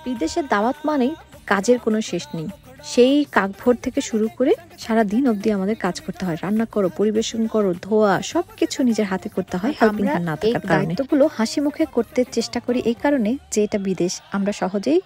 বিদেশের দাওয়াত মানেই কাজের কোনো শেষ নেই। সেই কাকভোর থেকে শুরু করে সারা দিন অবধি আমাদের কাজ করতে হয়। রান্না করো, পরিবেশন করো, ধোয়া, সবকিছু নিজের হাতে করতে হয় হেল্পিং হ্যান্ড না থাকার কারণে। দায়িত্বগুলো হাসি মুখে করতে চেষ্টা করি এই কারণে যে এটা বিদেশ, আমরা সহজেই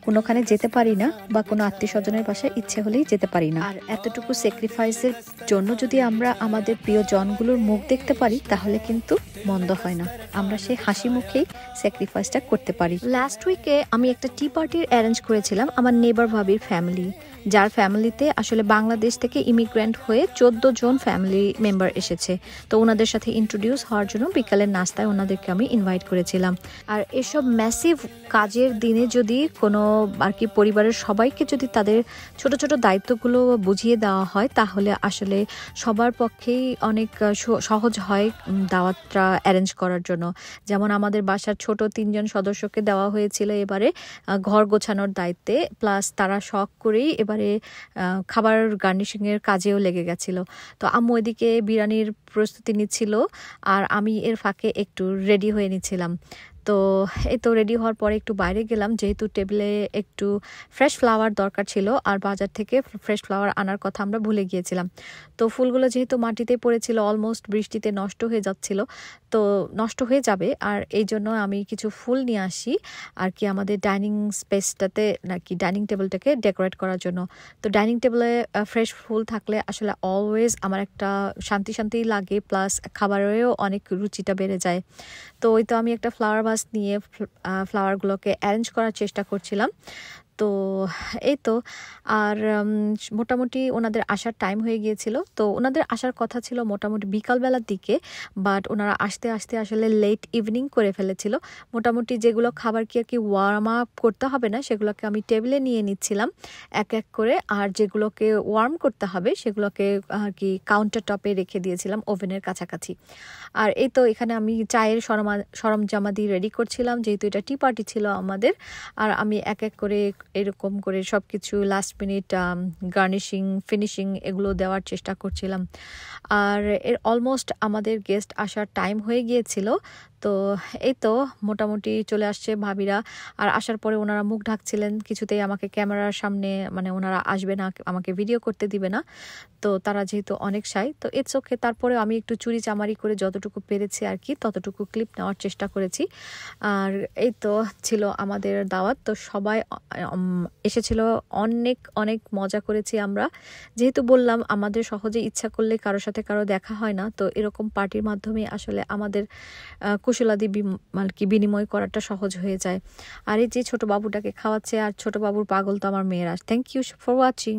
কোনোখানে যেতে পারি না বা কোনো আত্মীয় স্বজনের বাসায় ইচ্ছে হলেই যেতে পারি না। আর এতটুকু স্যাক্রিফাইসের জন্য যদি আমরা আমাদের প্রিয় জনগুলোর মুখ দেখতে পারি তাহলে কিন্তু মন্দ হয় না। আমরা সেই হাসি মুখেই স্যাক্রিফাইসটা করতে পারি। লাস্ট উইকে আমি একটা টি পার্টির অ্যারেঞ্জ করেছিলাম আমার নেবার ভাবির ফ্যামিলি, যার ফ্যামিলিতে আসলে বাংলাদেশ থেকে ইমিগ্রেন্ট হয়ে 14 জন ফ্যামিলি মেম্বার এসেছে। তো ওনাদের সাথে ইন্ট্রোডিউস হওয়ার জন্য বিকালের নাস্তায় ওনাদেরকে আমি ইনভাইট করেছিলাম। আর এসব ম্যাসিভ কাজের দিনে যদি কোনো আর কি পরিবারের সবাইকে যদি তাদের ছোট ছোট দায়িত্বগুলো বুঝিয়ে দেওয়া হয় তাহলে আসলে সবার পক্ষেই অনেক সহজ হয় দাওয়াতটা অ্যারেঞ্জ করার জন্য। যেমন আমাদের বাসার ছোট 3 জন সদস্যকে দেওয়া হয়েছিল এবারে ঘর গোছানোর দায়িত্বে, প্লাস তারা শখ করেই এবারে খাবার গার্নিশিংয়ের কাজেও লেগে গেছিল। তো আম্মু এদিকে বিরিয়ানির প্রস্তুতি নিচ্ছিল আর আমি এর ফাঁকে একটু রেডি হয়ে নিচ্ছিলাম। তো এই তো রেডি হওয়ার পরে একটু বাইরে গেলাম, যেহেতু টেবিলে একটু ফ্রেশ ফ্লাওয়ার দরকার ছিল আর বাজার থেকে ফ্রেশ ফ্লাওয়ার আনার কথা আমরা ভুলে গিয়েছিলাম। তো ফুলগুলো যেহেতু মাটিতে পড়েছিল, অলমোস্ট বৃষ্টিতে নষ্ট হয়ে যাচ্ছিল, তো নষ্ট হয়ে যাবে, আর এই জন্য আমি কিছু ফুল নিয়ে আসি আর কি আমাদের ডাইনিং স্পেসটাতে নাকি ডাইনিং টেবিলটাকে ডেকোরেট করার জন্য। তো ডাইনিং টেবিলে ফ্রেশ ফুল থাকলে আসলে অলওয়েজ আমার একটা শান্তি শান্তি লাগে, প্লাস খাবারেও অনেক রুচিটা বেড়ে যায়। তো ওই তো আমি একটা ফ্লাওয়ার ভাস নিয়ে ফ্লাওয়ারগুলোকে অ্যারেঞ্জ করার চেষ্টা করছিলাম। তো এই তো আর মোটামুটি ওনাদের আসার টাইম হয়ে গিয়েছিল। তো ওনাদের আসার কথা ছিল মোটামুটি বিকালবেলার দিকে, বাট ওনারা আসতে আসতে আসলে লেট ইভিনিং করে ফেলেছিল। মোটামুটি যেগুলো খাবার কি আর কি ওয়ার্ম আপ করতে হবে না সেগুলোকে আমি টেবিলে নিয়ে নিচ্ছিলাম এক এক করে, আর যেগুলোকে ওয়ার্ম করতে হবে সেগুলোকে আর কি কাউন্টার টপে রেখে দিয়েছিলাম ওভেনের কাছাকাছি। আর এই তো এখানে আমি চায়ের সরঞ্জামাদি রেডি করছিলাম, যেহেতু এটা টি পার্টি ছিল আমাদের। আর আমি এক এক করে এরকম করে সব কিছু লাস্ট মিনিট গার্নিশিং, ফিনিশিং এগুলো দেওয়ার চেষ্টা করছিলাম। আর এর অলমোস্ট আমাদের গেস্ট আসার টাইম হয়ে গিয়েছিল। তো এই তো মোটামুটি চলে আসছে ভাবিরা। আর আসার পরে ওনারা মুখ ঢাকছিলেন, কিছুতেই আমাকে ক্যামেরার সামনে মানে ওনারা আসবে না, আমাকে ভিডিও করতে দিবে না। তো তারা যেহেতু অনেক শাই, তো ইটস ওকে। তারপরে আমি একটু চুরি চামারি করে যতটুকু পেরেছি আর কি ততটুকু ক্লিপ নেওয়ার চেষ্টা করেছি। আর এই তো ছিল আমাদের দাওয়াত। তো সবাই এসেছিল, অনেক অনেক মজা করেছি আমরা। যেহেতু বললাম আমাদের সহজে ইচ্ছা করলে কারোর সাথে কারো দেখা হয় না, তো এরকম পার্টির মাধ্যমে আসলে আমাদের কুশলাদি মানে কি বিনিময় করাটা সহজ হয়ে যায়। আর এই যে ছোট বাবুটাকে খাওয়াচ্ছে, আর ছোট বাবুর পাগল তো আমার মেয়েরা। Thank you for watching.